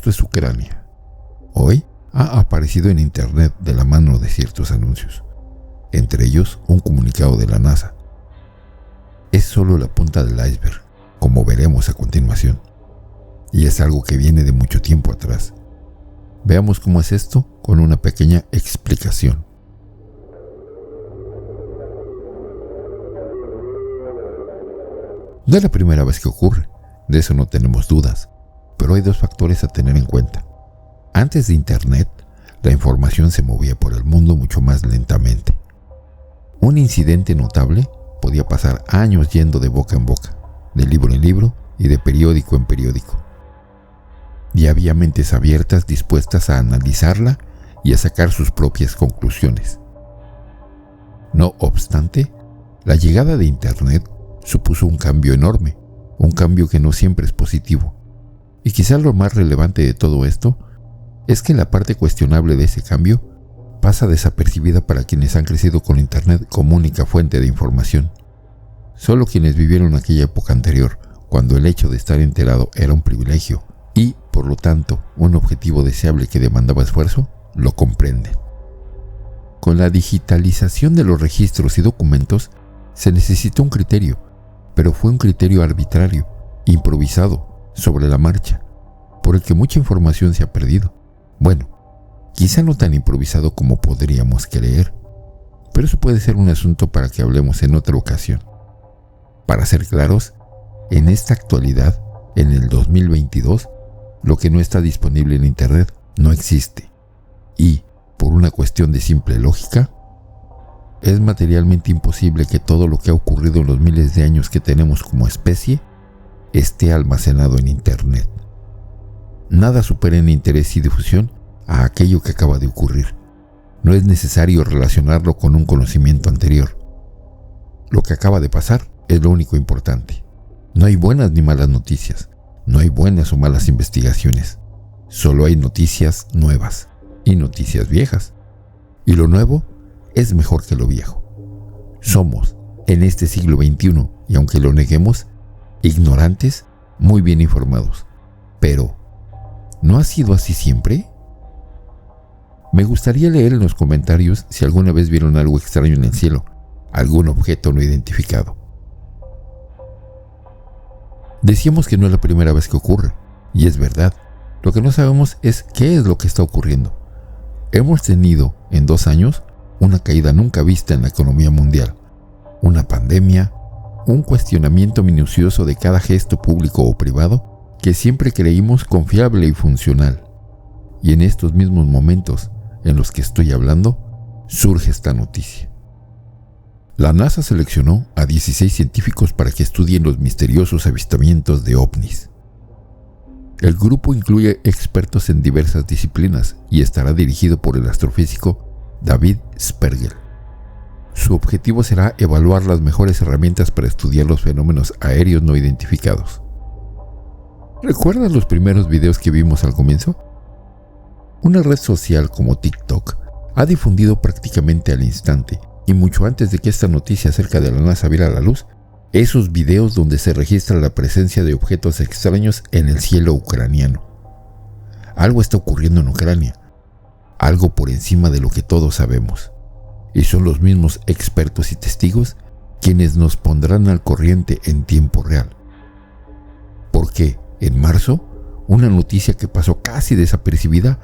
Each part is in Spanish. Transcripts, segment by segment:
esto es Ucrania. Hoy ha aparecido en internet de la mano de ciertos anuncios, entre ellos un comunicado de la NASA. Es solo la punta del iceberg, como veremos a continuación, y es algo que viene de mucho tiempo atrás. Veamos cómo es esto con una pequeña explicación. No es la primera vez que ocurre, de eso no tenemos dudas, pero hay dos factores a tener en cuenta. Antes de Internet, la información se movía por el mundo mucho más lentamente. Un incidente notable podía pasar años yendo de boca en boca, de libro en libro y de periódico en periódico. Y había mentes abiertas dispuestas a analizarla y a sacar sus propias conclusiones. No obstante, la llegada de Internet supuso un cambio enorme, un cambio que no siempre es positivo. Y quizás lo más relevante de todo esto es que la parte cuestionable de ese cambio pasa desapercibida para quienes han crecido con Internet como única fuente de información. Solo quienes vivieron aquella época anterior, cuando el hecho de estar enterado era un privilegio y, por lo tanto, un objetivo deseable que demandaba esfuerzo, lo comprenden. Con la digitalización de los registros y documentos, se necesitó un criterio, pero fue un criterio arbitrario, improvisado, sobre la marcha, por el que mucha información se ha perdido. Bueno, quizá no tan improvisado como podríamos creer, pero eso puede ser un asunto para que hablemos en otra ocasión. Para ser claros, en esta actualidad, en el 2022, lo que no está disponible en Internet no existe. Y, por una cuestión de simple lógica, es materialmente imposible que todo lo que ha ocurrido en los miles de años que tenemos como especie esté almacenado en Internet. Nada supera en interés y difusión a aquello que acaba de ocurrir. No es necesario relacionarlo con un conocimiento anterior. Lo que acaba de pasar es lo único importante. No hay buenas ni malas noticias. No hay buenas o malas investigaciones. Solo hay noticias nuevas y noticias viejas. Y lo nuevo es mejor que lo viejo. Somos, en este siglo XXI, y aunque lo neguemos, ignorantes, muy bien informados. Pero, ¿no ha sido así siempre? Me gustaría leer en los comentarios si alguna vez vieron algo extraño en el cielo, algún objeto no identificado. Decíamos que no es la primera vez que ocurre, y es verdad. Lo que no sabemos es qué es lo que está ocurriendo. Hemos tenido, en 2 años, una caída nunca vista en la economía mundial, una pandemia, un cuestionamiento minucioso de cada gesto público o privado que siempre creímos confiable y funcional. Y en estos mismos momentos en los que estoy hablando, surge esta noticia. La NASA seleccionó a 16 científicos para que estudien los misteriosos avistamientos de ovnis. El grupo incluye expertos en diversas disciplinas y estará dirigido por el astrofísico David Spergel. Su objetivo será evaluar las mejores herramientas para estudiar los fenómenos aéreos no identificados. ¿Recuerdas los primeros videos que vimos al comienzo? Una red social como TikTok ha difundido prácticamente al instante, y mucho antes de que esta noticia acerca de la NASA viera la luz, esos videos donde se registra la presencia de objetos extraños en el cielo ucraniano. Algo está ocurriendo en Ucrania, algo por encima de lo que todos sabemos, y son los mismos expertos y testigos quienes nos pondrán al corriente en tiempo real. Porque en marzo, una noticia que pasó casi desapercibida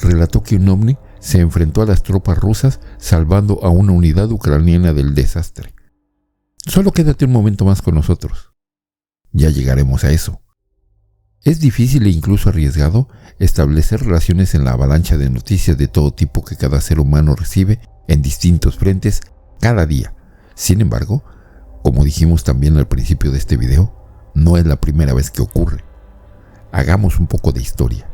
relató que un ovni se enfrentó a las tropas rusas salvando a una unidad ucraniana del desastre. Solo quédate un momento más con nosotros. Ya llegaremos a eso. Es difícil e incluso arriesgado establecer relaciones en la avalancha de noticias de todo tipo que cada ser humano recibe en distintos frentes cada día. Sin embargo, como dijimos también al principio de este video, no es la primera vez que ocurre. Hagamos un poco de historia.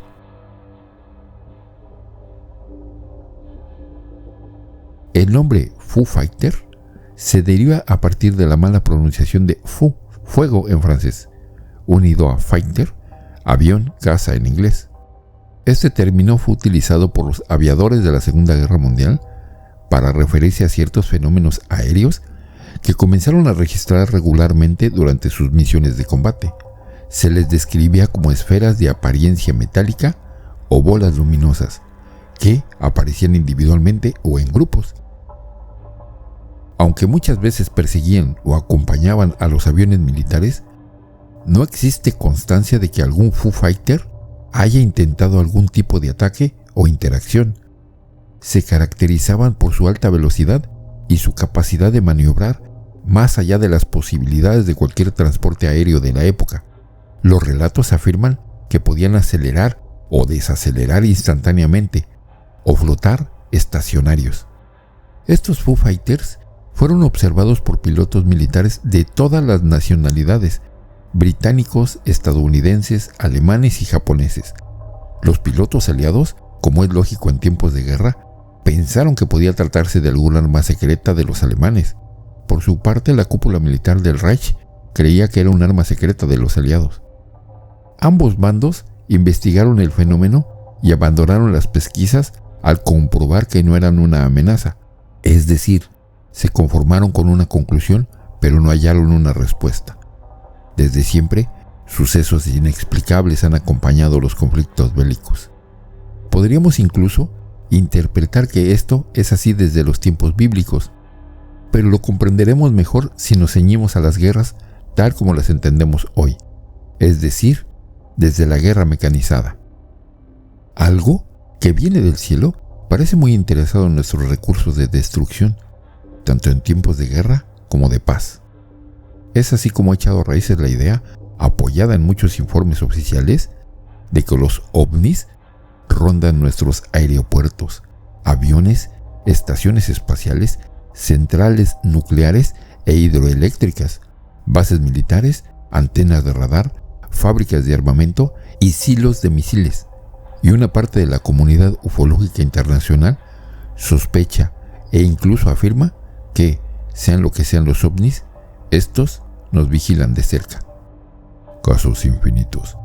El nombre Foo Fighter se deriva a partir de la mala pronunciación de Foo, fuego en francés, unido a Fighter, avión, caza en inglés. Este término fue utilizado por los aviadores de la Segunda Guerra Mundial para referirse a ciertos fenómenos aéreos que comenzaron a registrar regularmente durante sus misiones de combate, se les describía como esferas de apariencia metálica o bolas luminosas que aparecían individualmente o en grupos. Aunque muchas veces perseguían o acompañaban a los aviones militares, no existe constancia de que algún Foo Fighter haya intentado algún tipo de ataque o interacción. Se caracterizaban por su alta velocidad y su capacidad de maniobrar más allá de las posibilidades de cualquier transporte aéreo de la época. Los relatos afirman que podían acelerar o desacelerar instantáneamente o flotar estacionarios. Estos Foo Fighters fueron observados por pilotos militares de todas las nacionalidades, británicos, estadounidenses, alemanes y japoneses. Los pilotos aliados, como es lógico en tiempos de guerra, pensaron que podía tratarse de algún arma secreta de los alemanes. Por su parte, la cúpula militar del Reich creía que era un arma secreta de los aliados. Ambos bandos investigaron el fenómeno y abandonaron las pesquisas al comprobar que no eran una amenaza. Es decir, se conformaron con una conclusión, pero no hallaron una respuesta. Desde siempre, sucesos inexplicables han acompañado los conflictos bélicos. Podríamos incluso interpretar que esto es así desde los tiempos bíblicos, pero lo comprenderemos mejor si nos ceñimos a las guerras tal como las entendemos hoy, es decir, desde la guerra mecanizada. Algo que viene del cielo parece muy interesado en nuestros recursos de destrucción, tanto en tiempos de guerra como de paz. Es así como ha echado raíces la idea, apoyada en muchos informes oficiales, de que los ovnis rondan nuestros aeropuertos, aviones, estaciones espaciales, centrales nucleares e hidroeléctricas, bases militares, antenas de radar, fábricas de armamento y silos de misiles. Y una parte de la comunidad ufológica internacional sospecha e incluso afirma que, sean lo que sean los ovnis, estos nos vigilan de cerca. Casos infinitos.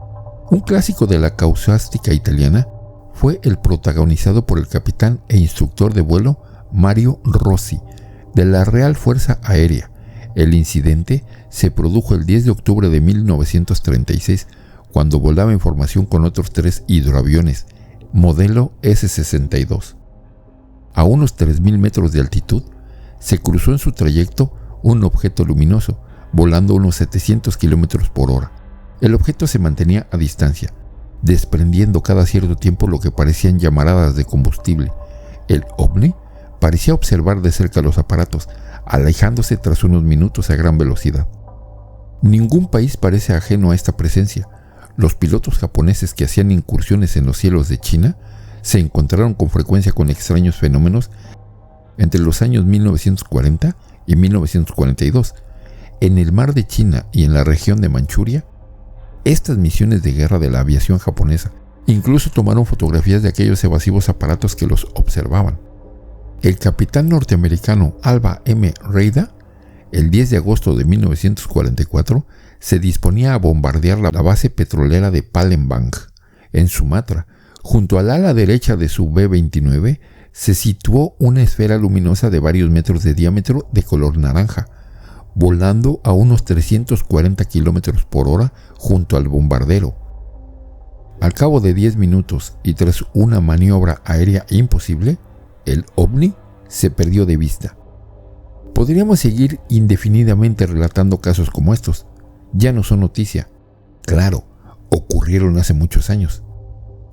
Un clásico de la causástica italiana fue el protagonizado por el capitán e instructor de vuelo Mario Rossi, de la Real Fuerza Aérea. El incidente se produjo el 10 de octubre de 1936, cuando volaba en formación con otros 3 hidroaviones, modelo S-62. A unos 3.000 metros de altitud, se cruzó en su trayecto un objeto luminoso, volando unos 700 kilómetros por hora. El objeto se mantenía a distancia, desprendiendo cada cierto tiempo lo que parecían llamaradas de combustible. El ovni parecía observar de cerca los aparatos, alejándose tras unos minutos a gran velocidad. Ningún país parece ajeno a esta presencia. Los pilotos japoneses que hacían incursiones en los cielos de China se encontraron con frecuencia con extraños fenómenos entre los años 1940 y 1942. En el mar de China y en la región de Manchuria, estas misiones de guerra de la aviación japonesa incluso tomaron fotografías de aquellos evasivos aparatos que los observaban. El capitán norteamericano Alva M. Reida, el 10 de agosto de 1944, se disponía a bombardear la base petrolera de Palembang, en Sumatra. Junto al ala derecha de su B-29 se situó una esfera luminosa de varios metros de diámetro de color naranja, volando a unos 340 kilómetros por hora junto al bombardero. Al cabo de 10 minutos y tras una maniobra aérea imposible, el ovni se perdió de vista. Podríamos seguir indefinidamente relatando casos como estos. Ya no son noticia. Claro, ocurrieron hace muchos años.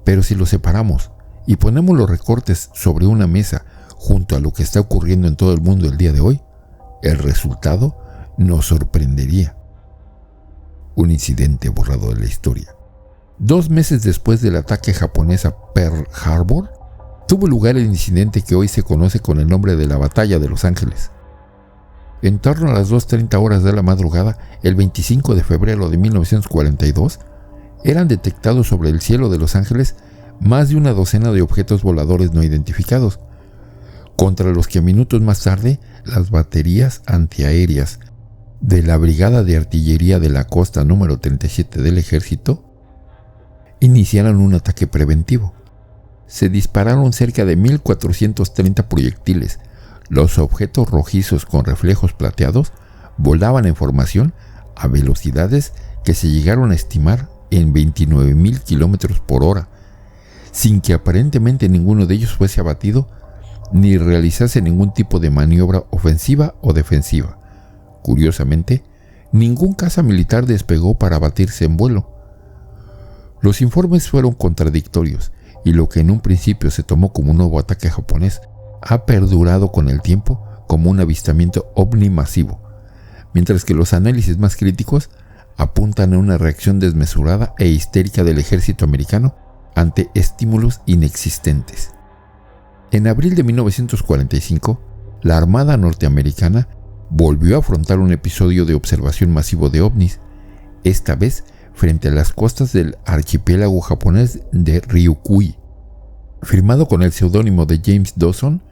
Pero si los separamos y ponemos los recortes sobre una mesa junto a lo que está ocurriendo en todo el mundo el día de hoy, el resultado nos sorprendería. Un incidente borrado de la historia. 2 meses después del ataque japonés a Pearl Harbor, tuvo lugar el incidente que hoy se conoce con el nombre de la Batalla de Los Ángeles. En torno a las 2:30 horas de la madrugada, el 25 de febrero de 1942, eran detectados sobre el cielo de Los Ángeles más de una docena de objetos voladores no identificados, contra los que minutos más tarde las baterías antiaéreas de la Brigada de Artillería de la Costa número 37 del Ejército iniciaron un ataque preventivo. Se dispararon cerca de 1.430 proyectiles. Los objetos rojizos con reflejos plateados volaban en formación a velocidades que se llegaron a estimar en 29,000 kilómetros por hora, sin que aparentemente ninguno de ellos fuese abatido ni realizase ningún tipo de maniobra ofensiva o defensiva. Curiosamente, ningún caza militar despegó para abatirse en vuelo. Los informes fueron contradictorios y lo que en un principio se tomó como un nuevo ataque japonés ha perdurado con el tiempo como un avistamiento ovni masivo, mientras que los análisis más críticos apuntan a una reacción desmesurada e histérica del ejército americano ante estímulos inexistentes. En abril de 1945, la Armada norteamericana volvió a afrontar un episodio de observación masivo de ovnis, esta vez frente a las costas del archipiélago japonés de Ryukyu. Firmado con el seudónimo de James Dawson,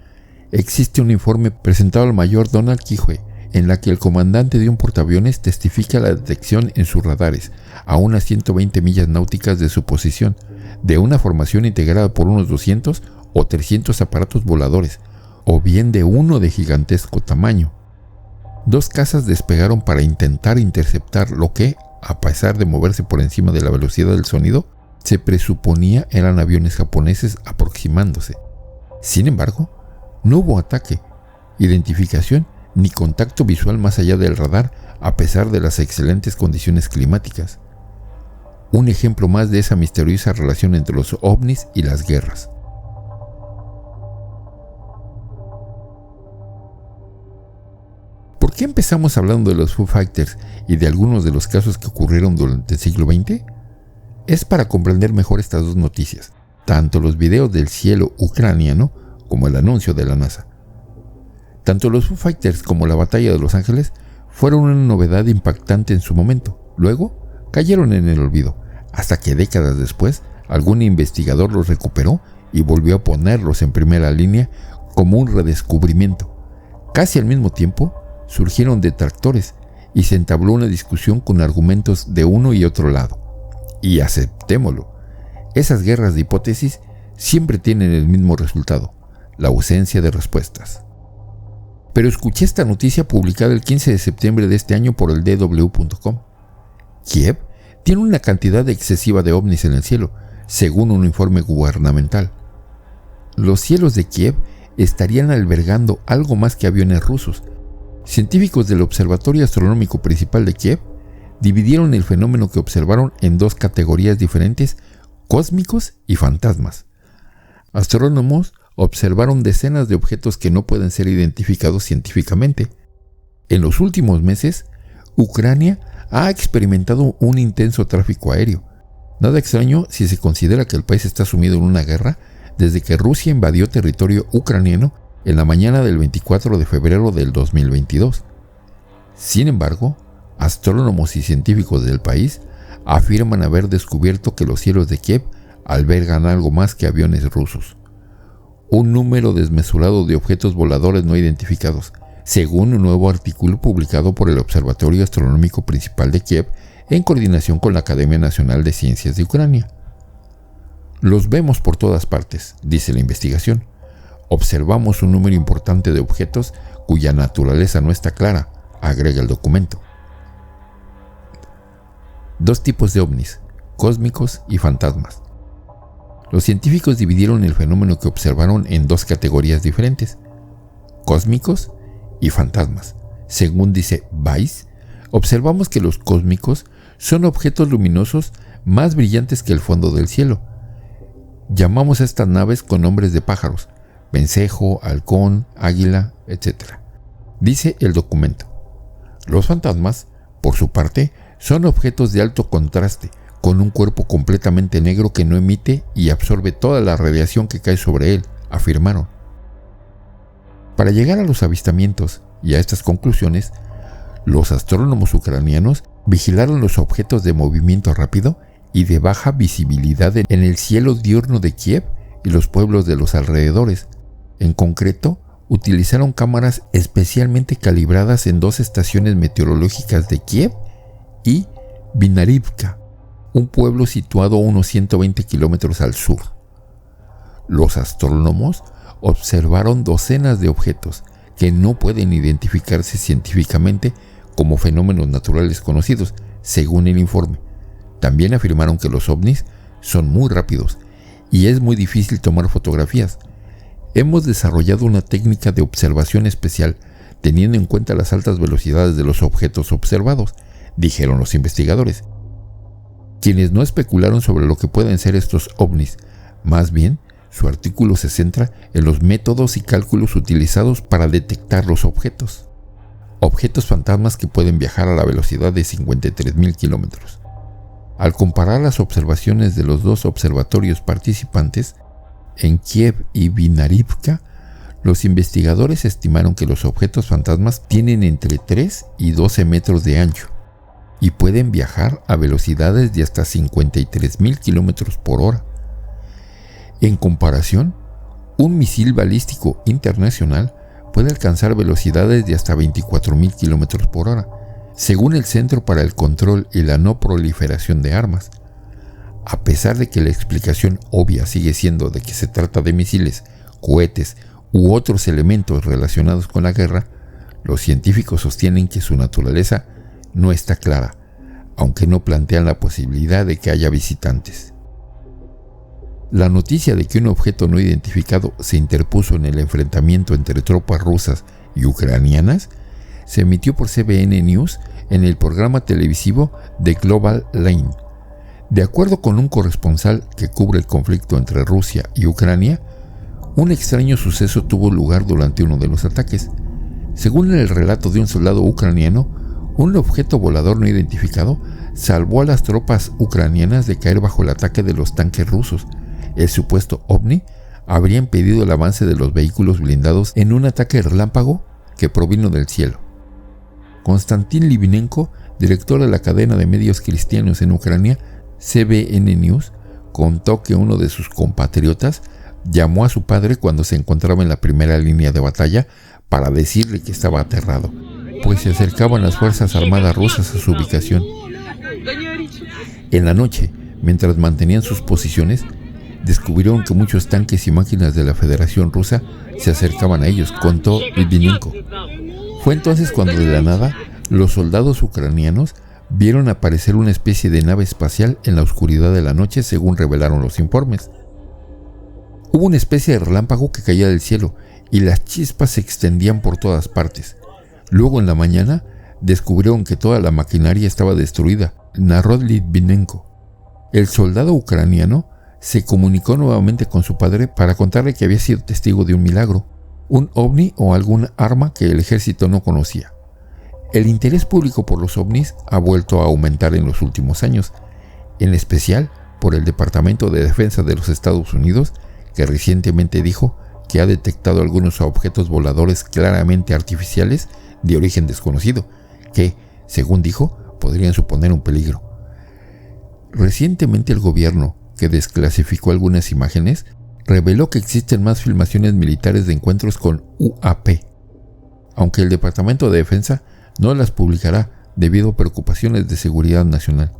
existe un informe presentado al mayor Donald Kihue, en la que el comandante de un portaaviones testifica la detección en sus radares, a unas 120 millas náuticas de su posición, de una formación integrada por unos 200 o 300 aparatos voladores, o bien de uno de gigantesco tamaño. 2 cazas despegaron para intentar interceptar lo que, a pesar de moverse por encima de la velocidad del sonido, se presuponía eran aviones japoneses aproximándose. Sin embargo, no hubo ataque, identificación ni contacto visual más allá del radar, a pesar de las excelentes condiciones climáticas. Un ejemplo más de esa misteriosa relación entre los ovnis y las guerras. ¿Por qué empezamos hablando de los Foo Fighters y de algunos de los casos que ocurrieron durante el siglo XX? Es para comprender mejor estas dos noticias, tanto los videos del cielo ucraniano como el anuncio de la NASA. Tanto los Foo Fighters como la batalla de Los Ángeles fueron una novedad impactante en su momento. Luego, cayeron en el olvido, hasta que décadas después, algún investigador los recuperó y volvió a ponerlos en primera línea como un redescubrimiento. Casi al mismo tiempo, surgieron detractores y se entabló una discusión con argumentos de uno y otro lado. Y aceptémoslo, esas guerras de hipótesis siempre tienen el mismo resultado, la ausencia de respuestas. Pero escuché esta noticia publicada el 15 de septiembre de este año por el DW.com. Kiev tiene una cantidad excesiva de ovnis en el cielo, según un informe gubernamental. Los cielos de Kiev estarían albergando algo más que aviones rusos. Científicos del Observatorio Astronómico Principal de Kiev dividieron el fenómeno que observaron en 2 categorías diferentes: cósmicos y fantasmas. Astrónomos observaron decenas de objetos que no pueden ser identificados científicamente. En los últimos meses, Ucrania ha experimentado un intenso tráfico aéreo. Nada extraño si se considera que el país está sumido en una guerra desde que Rusia invadió territorio ucraniano en la mañana del 24 de febrero del 2022. Sin embargo, astrónomos y científicos del país afirman haber descubierto que los cielos de Kiev albergan algo más que aviones rusos. Un número desmesurado de objetos voladores no identificados, según un nuevo artículo publicado por el Observatorio Astronómico Principal de Kiev en coordinación con la Academia Nacional de Ciencias de Ucrania. Los vemos por todas partes, dice la investigación. Observamos un número importante de objetos cuya naturaleza no está clara, agrega el documento. 2 tipos de ovnis, cósmicos y fantasmas. Los científicos dividieron el fenómeno que observaron en 2 categorías diferentes: cósmicos y fantasmas. Según dice Weiss, observamos que los cósmicos son objetos luminosos más brillantes que el fondo del cielo. Llamamos a estas naves con nombres de pájaros: vencejo, halcón, águila, etc. Dice el documento. Los fantasmas, por su parte, son objetos de alto contraste, con un cuerpo completamente negro que no emite y absorbe toda la radiación que cae sobre él, afirmaron. Para llegar a los avistamientos y a estas conclusiones, los astrónomos ucranianos vigilaron los objetos de movimiento rápido y de baja visibilidad en el cielo diurno de Kiev y los pueblos de los alrededores. En concreto, utilizaron cámaras especialmente calibradas en 2 estaciones meteorológicas de Kiev y Vinarivka, un pueblo situado a unos 120 kilómetros al sur. Los astrónomos observaron docenas de objetos que no pueden identificarse científicamente como fenómenos naturales conocidos, según el informe. También afirmaron que los ovnis son muy rápidos y es muy difícil tomar fotografías. Hemos desarrollado una técnica de observación especial teniendo en cuenta las altas velocidades de los objetos observados, dijeron los investigadores, quienes no especularon sobre lo que pueden ser estos ovnis. Más bien, su artículo se centra en los métodos y cálculos utilizados para detectar los objetos. Objetos fantasmas que pueden viajar a la velocidad de 53.000 kilómetros. Al comparar las observaciones de los dos observatorios participantes, en Kiev y Vinarivka, los investigadores estimaron que los objetos fantasmas tienen entre 3 y 12 metros de ancho y pueden viajar a velocidades de hasta 53.000 kilómetros por hora. En comparación, un misil balístico internacional puede alcanzar velocidades de hasta 24.000 kilómetros por hora, según el Centro para el Control y la No Proliferación de Armas. A pesar de que la explicación obvia sigue siendo de que se trata de misiles, cohetes u otros elementos relacionados con la guerra, los científicos sostienen que su naturaleza no está clara, aunque no plantean la posibilidad de que haya visitantes. La noticia de que un objeto no identificado se interpuso en el enfrentamiento entre tropas rusas y ucranianas se emitió por CBN News en el programa televisivo The Global Line. De acuerdo con un corresponsal que cubre el conflicto entre Rusia y Ucrania, un extraño suceso tuvo lugar durante uno de los ataques. Según el relato de un soldado ucraniano, un objeto volador no identificado salvó a las tropas ucranianas de caer bajo el ataque de los tanques rusos. El supuesto ovni habría impedido el avance de los vehículos blindados en un ataque relámpago que provino del cielo. Konstantin Livinenko, director de la cadena de medios cristianos en Ucrania, CBN News, contó que uno de sus compatriotas llamó a su padre cuando se encontraba en la primera línea de batalla para decirle que estaba aterrado, pues se acercaban las fuerzas armadas rusas a su ubicación. En la noche, mientras mantenían sus posiciones, descubrieron que muchos tanques y máquinas de la Federación Rusa se acercaban a ellos, contó Livinenko. Fue entonces cuando de la nada los soldados ucranianos vieron aparecer una especie de nave espacial en la oscuridad de la noche, según revelaron los informes. Hubo una especie de relámpago que caía del cielo y las chispas se extendían por todas partes. Luego en la mañana descubrieron que toda la maquinaria estaba destruida, narró Livinenko. El soldado ucraniano se comunicó nuevamente con su padre para contarle que había sido testigo de un milagro, un ovni o alguna arma que el ejército no conocía. El interés público por los ovnis ha vuelto a aumentar en los últimos años, en especial por el Departamento de Defensa de los Estados Unidos, que recientemente dijo que ha detectado algunos objetos voladores claramente artificiales de origen desconocido, que, según dijo, podrían suponer un peligro. Recientemente el gobierno, que desclasificó algunas imágenes, reveló que existen más filmaciones militares de encuentros con UAP, aunque el Departamento de Defensa no las publicará debido a preocupaciones de seguridad nacional.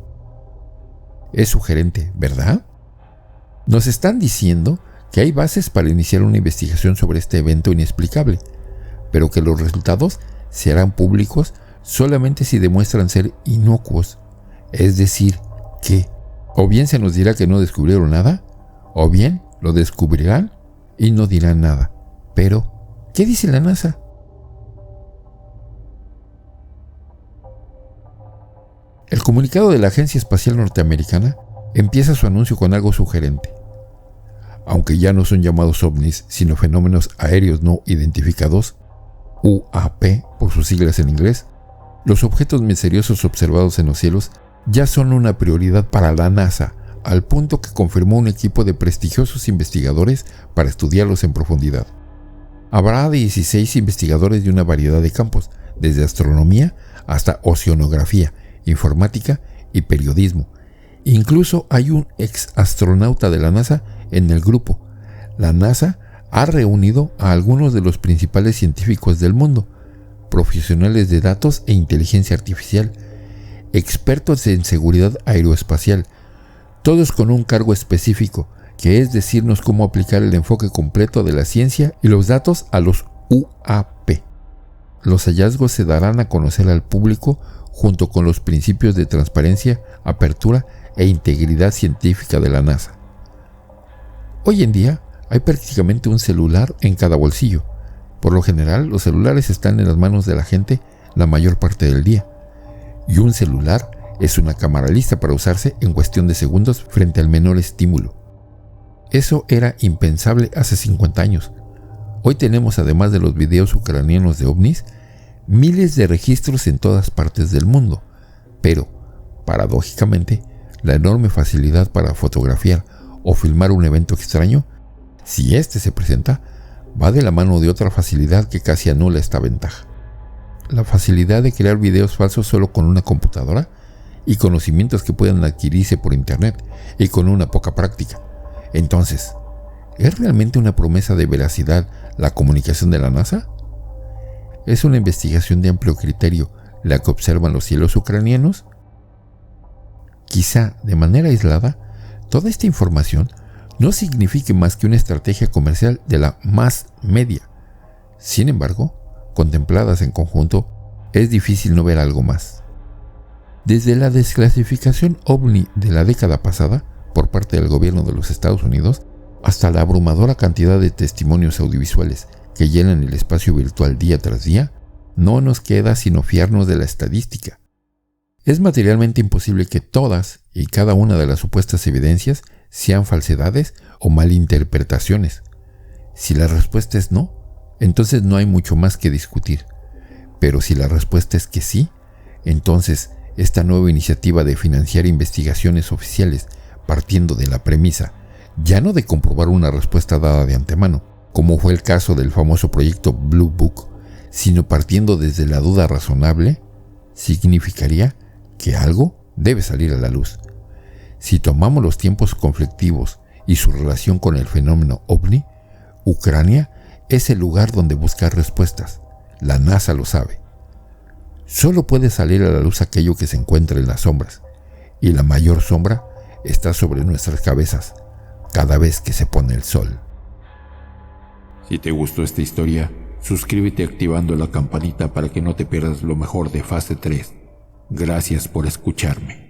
Es sugerente, ¿verdad? Nos están diciendo que hay bases para iniciar una investigación sobre este evento inexplicable, pero que los resultados se harán públicos solamente si demuestran ser inocuos, es decir, que o bien se nos dirá que no descubrieron nada, o bien lo descubrirán y no dirán nada. Pero, ¿qué dice la NASA? El comunicado de la Agencia Espacial Norteamericana empieza su anuncio con algo sugerente. Aunque ya no son llamados ovnis, sino fenómenos aéreos no identificados, UAP por sus siglas en inglés, los objetos misteriosos observados en los cielos ya son una prioridad para la NASA, al punto que confirmó un equipo de prestigiosos investigadores para estudiarlos en profundidad. Habrá 16 investigadores de una variedad de campos, desde astronomía hasta oceanografía, informática y periodismo. Incluso hay un ex astronauta de la NASA en el grupo. La NASA ha reunido a algunos de los principales científicos del mundo, profesionales de datos e inteligencia artificial, expertos en seguridad aeroespacial, todos con un cargo específico, que es decirnos cómo aplicar el enfoque completo de la ciencia y los datos a los UAP. Los hallazgos se darán a conocer al público junto con los principios de transparencia, apertura e integridad científica de la NASA. Hoy en día hay prácticamente un celular en cada bolsillo. Por lo general, los celulares están en las manos de la gente la mayor parte del día. Y un celular es una cámara lista para usarse en cuestión de segundos frente al menor estímulo. Eso era impensable hace 50 años. Hoy tenemos, además de los videos ucranianos de ovnis, miles de registros en todas partes del mundo. Pero, paradójicamente, la enorme facilidad para fotografiar o filmar un evento extraño, si éste se presenta, va de la mano de otra facilidad que casi anula esta ventaja. La facilidad de crear videos falsos solo con una computadora y conocimientos que puedan adquirirse por internet y con una poca práctica. Entonces, ¿es realmente una promesa de veracidad la comunicación de la NASA? ¿Es una investigación de amplio criterio la que observan los cielos ucranianos? Quizá, de manera aislada, toda esta información no signifique más que una estrategia comercial de la más media. Sin embargo, contempladas en conjunto, es difícil no ver algo más. Desde la desclasificación OVNI de la década pasada por parte del gobierno de los Estados Unidos hasta la abrumadora cantidad de testimonios audiovisuales que llenan el espacio virtual día tras día, no nos queda sino fiarnos de la estadística. Es materialmente imposible que todas y cada una de las supuestas evidencias sean falsedades o malinterpretaciones. Si la respuesta es no, entonces no hay mucho más que discutir. Pero si la respuesta es que sí, entonces esta nueva iniciativa de financiar investigaciones oficiales partiendo de la premisa, ya no de comprobar una respuesta dada de antemano, como fue el caso del famoso proyecto Blue Book, sino partiendo desde la duda razonable, significaría que algo debe salir a la luz. Si tomamos los tiempos conflictivos y su relación con el fenómeno OVNI, Ucrania es el lugar donde buscar respuestas. La NASA lo sabe. Solo puede salir a la luz aquello que se encuentra en las sombras, y la mayor sombra está sobre nuestras cabezas cada vez que se pone el sol. Si te gustó esta historia, suscríbete activando la campanita para que no te pierdas lo mejor de Fase 3. Gracias por escucharme.